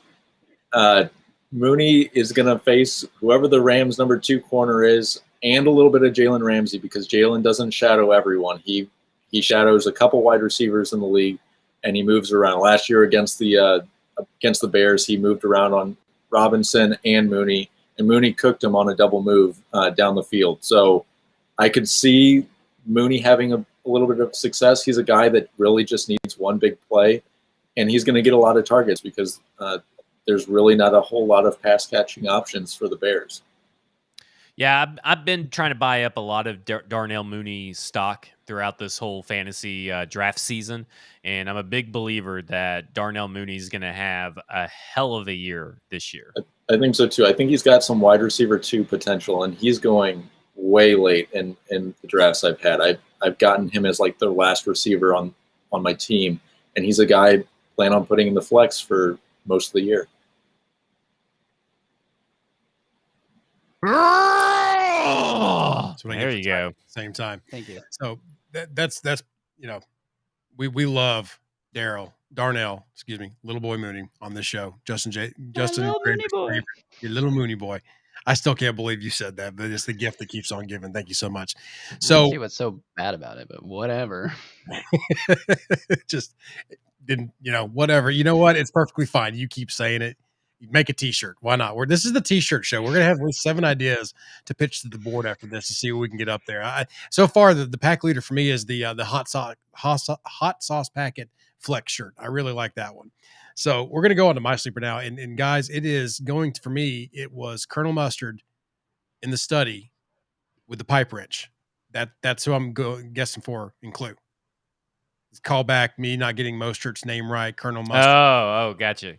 Mooney is going to face whoever the Rams' number 2 corner is and a little bit of Jalen Ramsey because Jalen doesn't shadow everyone. He shadows a couple wide receivers in the league, and he moves around. Last year against the Bears, he moved around on Robinson and Mooney, and Mooney cooked him on a double move down the field. So I could see Mooney having a little bit of success. He's a guy that really just needs one big play, and he's going to get a lot of targets because there's really not a whole lot of pass-catching options for the Bears. Yeah, I've been trying to buy up a lot of Darnell Mooney stock throughout this whole fantasy draft season, and I'm a big believer that Darnell Mooney is going to have a hell of a year this year. I think so, too. I think he's got some wide receiver 2 potential, and he's going way late in the drafts I've had. I've gotten him as like the last receiver on my team, and he's a guy I plan on putting in the flex for most of the year. There you go. Same time. Thank you. So that's we love Darnell, little boy Mooney on this show. Justin, Mooney boy. Your little Mooney boy. I still can't believe you said that, but it's the gift that keeps on giving. Thank you so much. So see what's so bad about it, but whatever. Just didn't, whatever. You know what? It's perfectly fine. You keep saying it Make a T-shirt. Why not? This is the T-shirt show. We're gonna have at least 7 ideas to pitch to the board after this to see what we can get up there. So far, the pack leader for me is the hot sauce packet flex shirt. I really like that one. So we're gonna go on to my sleeper now, and guys, it is going to, for me. It was Colonel Mustard in the study with the pipe wrench. That's who I'm guessing for in Clue. Call back me not getting Mostert's name right, Colonel Mustard. Oh, gotcha.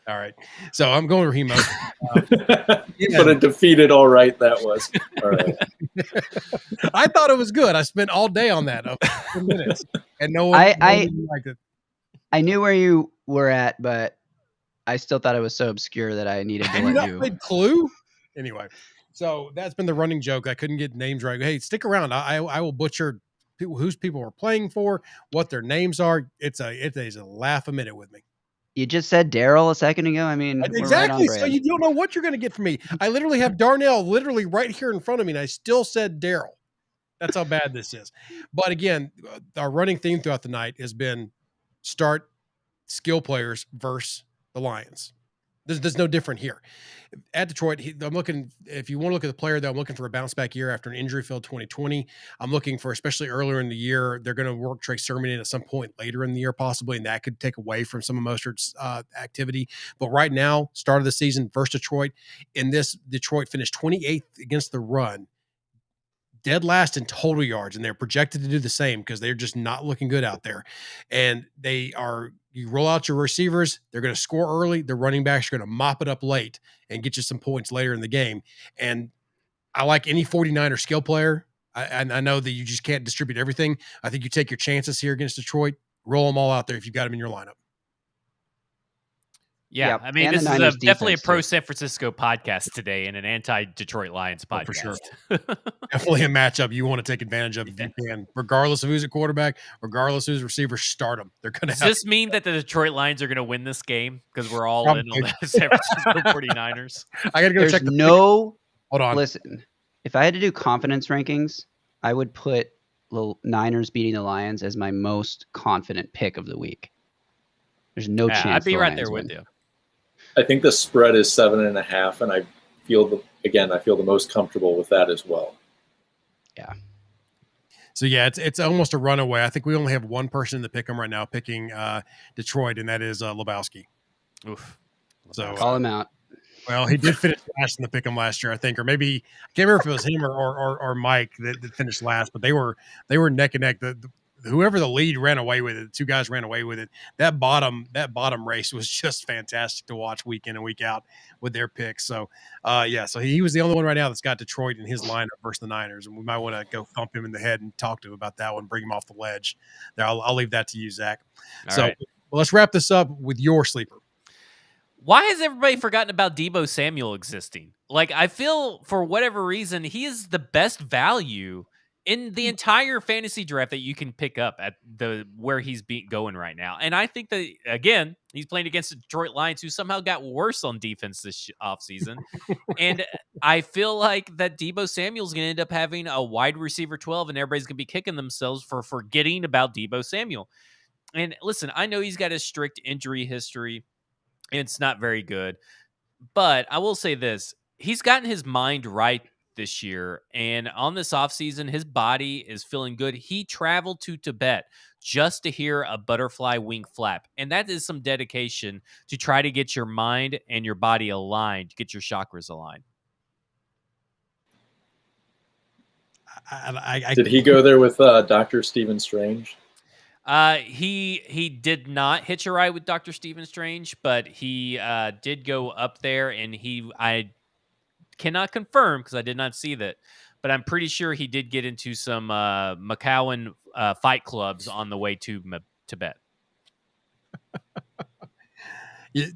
All right. So I'm going Raheem Mostert. But a defeated all right that was. All right. I thought it was good. I spent all day on that, 10 minutes, and no one liked it. I knew where you were at, but I still thought it was so obscure that I needed to let you. Played Clue? Anyway, so that's been the running joke. I couldn't get names right. Hey, stick around. I will butcher whose people are playing for, what their names are. It is a laugh a minute with me. You just said Daryl a second ago. I mean, exactly. We're right on So you don't know what you're going to get from me. I literally have Darnell literally right here in front of me, and I still said Daryl. That's how bad this is. But again, our running theme throughout the night has been start skill players versus the Lions. There's no different here. At Detroit, I'm looking, if you want to look at the player, though, I'm looking for a bounce back year after an injury-filled 2020. I'm looking for, especially earlier in the year, they're going to work Trey Sermon in at some point later in the year, possibly, and that could take away from some of Mostert's activity. But right now, start of the season versus Detroit, in this, Detroit finished 28th against the run, dead last in total yards, and they're projected to do the same because they're just not looking good out there. And you roll out your receivers, they're going to score early. The running backs are going to mop it up late and get you some points later in the game. And I like any 49er skill player. I know that you just can't distribute everything. I think you take your chances here against Detroit, roll them all out there if you've got them in your lineup. Yeah, yep. I mean, And this is definitely a pro San Francisco podcast today and an anti-Detroit Lions podcast. For sure. Definitely a matchup you want to take advantage of if you can, regardless of who's at quarterback, regardless of who's receiver, start them. They're going to. Does this mean that the Detroit Lions are going to win this game because we're all in on the San Francisco 49ers? I got to go check Hold on. Listen, if I had to do confidence rankings, I would put the Niners beating the Lions as my most confident pick of the week. There's no chance. I'd be right there with you. I think the spread is 7.5, and I feel the most comfortable with that as well. Yeah. So yeah, it's almost a runaway. I think we only have one person in the pick 'em right now picking Detroit, and that is Lebowski. Oof. So call him out. Well, he did finish last in the pick 'em last year, I think, or maybe I can't remember if it was him or Mike that finished last, but they were neck and neck. Whoever the lead ran away with it, the two guys ran away with it. That bottom race was just fantastic to watch week in and week out with their picks. So, so he was the only one right now that's got Detroit in his lineup versus the Niners, and we might want to go thump him in the head and talk to him about that one, bring him off the ledge. There, I'll leave that to you, Zach. All right. Well, let's wrap this up with your sleeper. Why has everybody forgotten about Debo Samuel existing? Like, I feel for whatever reason, he is the best value in the entire fantasy draft that you can pick up at where he's going right now. And I think that, again, he's playing against the Detroit Lions, who somehow got worse on defense this offseason. And I feel like that Debo Samuel's going to end up having a wide receiver 12, and everybody's going to be kicking themselves for forgetting about Debo Samuel. And listen, I know he's got a strict injury history. It's not very good. But I will say this. He's gotten his mind right this year, and on this offseason, his body is feeling good. He traveled to Tibet just to hear a butterfly wing flap, and that is some dedication to try to get your mind and your body aligned, get your chakras aligned. Did he go there with Dr. Stephen Strange? He did not hitch a ride with Dr. Stephen Strange, but he did go up there, and I cannot confirm because I did not see that, but I'm pretty sure he did get into some McCowan fight clubs on the way to Tibet.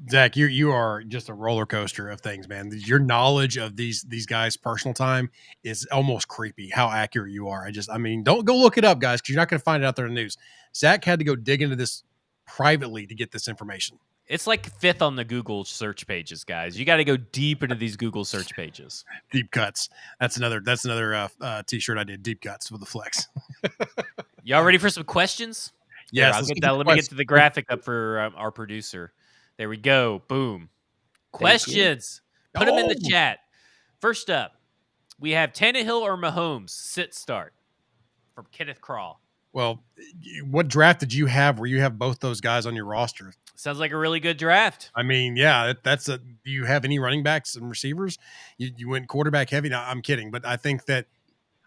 Zach, you are just a roller coaster of things, man. Your knowledge of these guys' personal time is almost creepy. How accurate you are. Don't go look it up, guys, because you're not going to find it out there in the news. Zach had to go dig into this privately to get this information. It's like 5th on the Google search pages, guys. You got to go deep into these Google search pages. Deep cuts. That's another t-shirt I did. Deep cuts with the flex. Y'all ready for some questions? Yes. Let me get to the graphic up for our producer. There we go. Boom. Questions. Put them in the Oh. chat. First up, we have Tannehill or Mahomes sit start from Kenneth Crawl. Well, what draft did you have where you have both those guys on your roster? Sounds like a really good draft. I mean, yeah, that's a. Do you have any running backs and receivers? You went quarterback heavy. No, I'm kidding, but I think that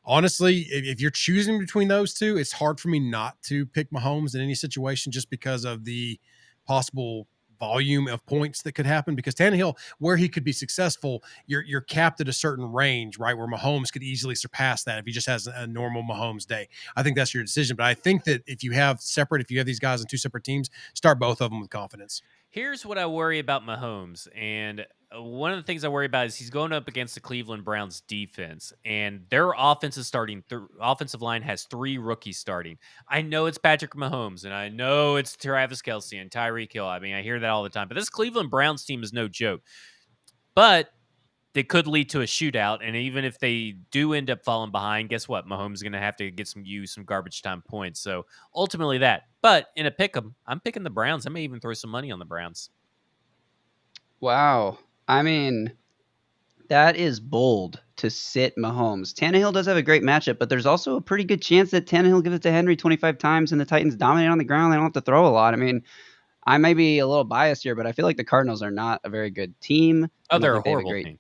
honestly, if you're choosing between those two, it's hard for me not to pick Mahomes in any situation just because of the possible volume of points that could happen. Because Tannehill, where he could be successful, you're capped at a certain range, right? Where Mahomes could easily surpass that if he just has a normal Mahomes day. I think that's your decision. But I think that if you have these guys on two separate teams, start both of them with confidence. Here's what I worry about Mahomes. And one of the things I worry about is he's going up against the Cleveland Browns defense, and their offensive line has 3 rookies starting. I know it's Patrick Mahomes, and I know it's Travis Kelce and Tyreek Hill. I mean, I hear that all the time. But this Cleveland Browns team is no joke. But they could lead to a shootout, and even if they do end up falling behind, guess what? Mahomes is going to have to get some garbage time points. So ultimately that. But in a pick'em, I'm picking the Browns. I may even throw some money on the Browns. Wow. I mean, that is bold to sit Mahomes. Tannehill does have a great matchup, but there's also a pretty good chance that Tannehill gives it to Henry 25 times and the Titans dominate on the ground. They don't have to throw a lot. I mean, I may be a little biased here, but I feel like the Cardinals are not a very good team. Oh, they're a horrible team.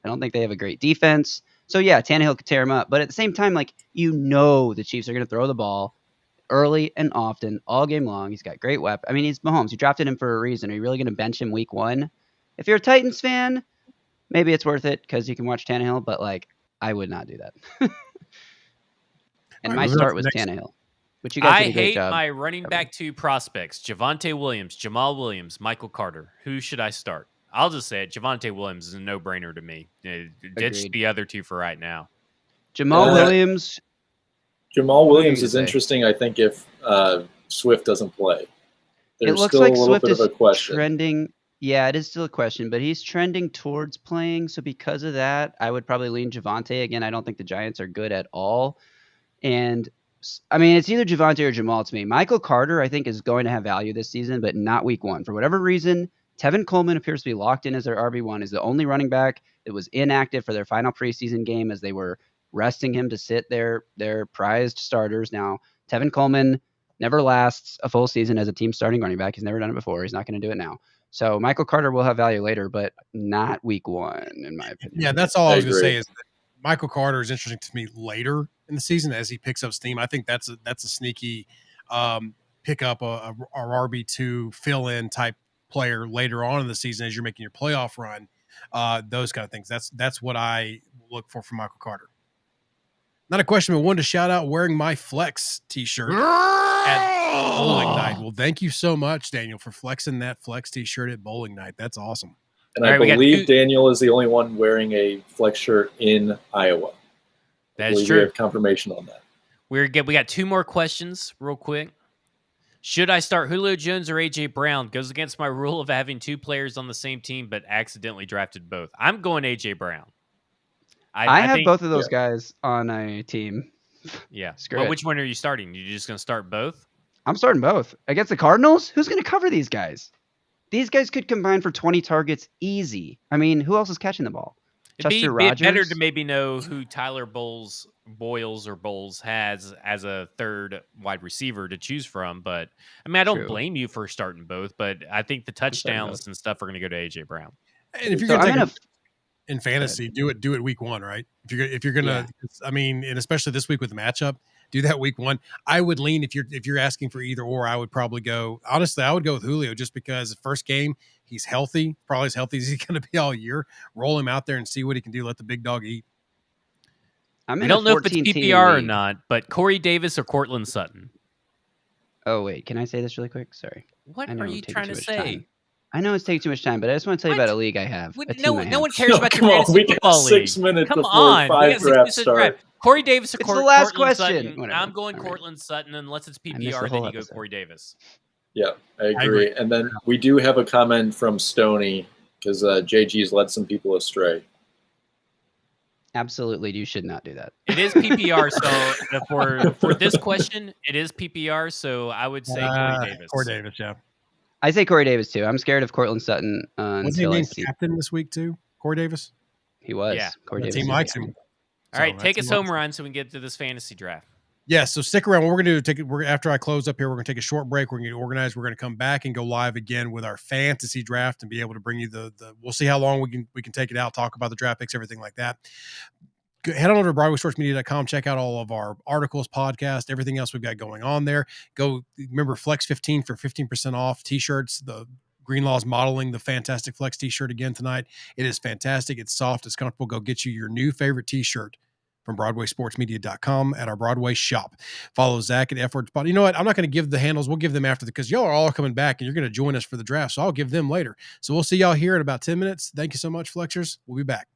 I don't think they have a great defense. So, yeah, Tannehill could tear him up. But at the same time, like, the Chiefs are going to throw the ball early and often all game long. He's got great weapons. I mean, he's Mahomes. You drafted him for a reason. Are you really going to bench him week 1? If you're a Titans fan, maybe it's worth it because you can watch Tannehill, but, like, I would not do that. And my start was Tannehill, which you guys did a great job. I hate my running back 2 prospects, Javonte Williams, Jamal Williams, Michael Carter. Who should I start? I'll just say it. Javonte Williams is a no-brainer to me. Ditch the other 2 for right now. Jamal Williams is interesting, I think, if Swift doesn't play. There's it looks still like a little Swift bit of a question. trending. Yeah, it is still a question, but he's trending towards playing. So because of that, I would probably lean Javonte. Again, I don't think the Giants are good at all. And, I mean, it's either Javonte or Jamal to me. Michael Carter, I think, is going to have value this season, but not week 1. For whatever reason, Tevin Coleman appears to be locked in as their RB1, is the only running back that was inactive for their final preseason game as they were resting him to sit their prized starters. Now, Tevin Coleman never lasts a full season as a team starting running back. He's never done it before. He's not going to do it now. So Michael Carter will have value later, but not week 1, in my opinion. Yeah, that's all I was going to say is that Michael Carter is interesting to me later in the season as he picks up steam. I think that's a sneaky pick up a RB2 fill-in type player later on in the season as you're making your playoff run. Those kind of things. That's what I look for from Michael Carter. Not a question, but wanted to shout out wearing my Flex t-shirt at bowling night. Well, thank you so much, Daniel, for flexing that Flex t-shirt at bowling night. That's awesome. And I believe Daniel is the only one wearing a Flex shirt in Iowa. That is true. We have confirmation on that. We got 2 more questions real quick. Should I start Julio Jones or A.J. Brown? Goes against my rule of having 2 players on the same team, but accidentally drafted both. I'm going A.J. Brown. I have both of those guys on a team. Yeah. Well, which one are you starting? You just going to start both? I'm starting both. Against the Cardinals? Who's going to cover these guys? These guys could combine for 20 targets easy. I mean, who else is catching the ball? It'd be better to maybe know who Tyler Boyles has as a third wide receiver to choose from. But, I mean, I don't blame you for starting both, but I think the touchdowns and stuff are going to go to A.J. Brown. And if you're going to take in fantasy, do it week 1, right? If you're gonna, I mean, and especially this week with the matchup, do that week 1. I would lean if you're asking for either or. I would probably go. Honestly, I would go with Julio just because the first game he's healthy, probably as healthy as he's going to be all year. Roll him out there and see what he can do. Let the big dog eat. I don't know if it's PPR or not, but Corey Davis or Cortland Sutton. Oh wait, can I say this really quick? Sorry. What are you trying to say? I know it's taking too much time, but I just want to tell you about a league I have. No one cares about your fantasy football league. 6 minutes before 5 drafts start. Corey Davis or It's the last Cortland question. Sutton. I'm going Cortland Sutton unless it's PPR. Then you go Corey Davis. Yeah, I agree. And then we do have a comment from Stoney because JG's led some people astray. Absolutely, you should not do that. It is PPR, so for this question, it is PPR. So I would say Corey Davis. Corey Davis, yeah. I say Corey Davis too. I'm scared of Cortland Sutton Was he until I named see. captain this week too? Corey Davis? He was. Yeah. Corey The Davis. team was likes captain. him. All right, So take that's us him. home run so we can get to this fantasy draft. Yeah, so stick around. What we're going to do, after I close up here, we're going to take a short break. We're going to get organized. We're going to come back and go live again with our fantasy draft and be able to bring you the we'll see how long we can take it out, talk about the draft picks, everything like that. Head on over to BroadwaySportsMedia.com. Check out all of our articles, podcast, everything else we've got going on there. Go remember Flex 15 for 15% off t-shirts. The Greenlaw's modeling the Fantastic Flex t-shirt again tonight. It is fantastic. It's soft. It's comfortable. Go get you your new favorite t-shirt from BroadwaySportsMedia.com at our Broadway shop. Follow Zach at Edwards. You know what? I'm not going to give the handles. We'll give them after because y'all are all coming back and you're going to join us for the draft. So I'll give them later. So we'll see y'all here in about 10 minutes. Thank you so much, Flexers. We'll be back.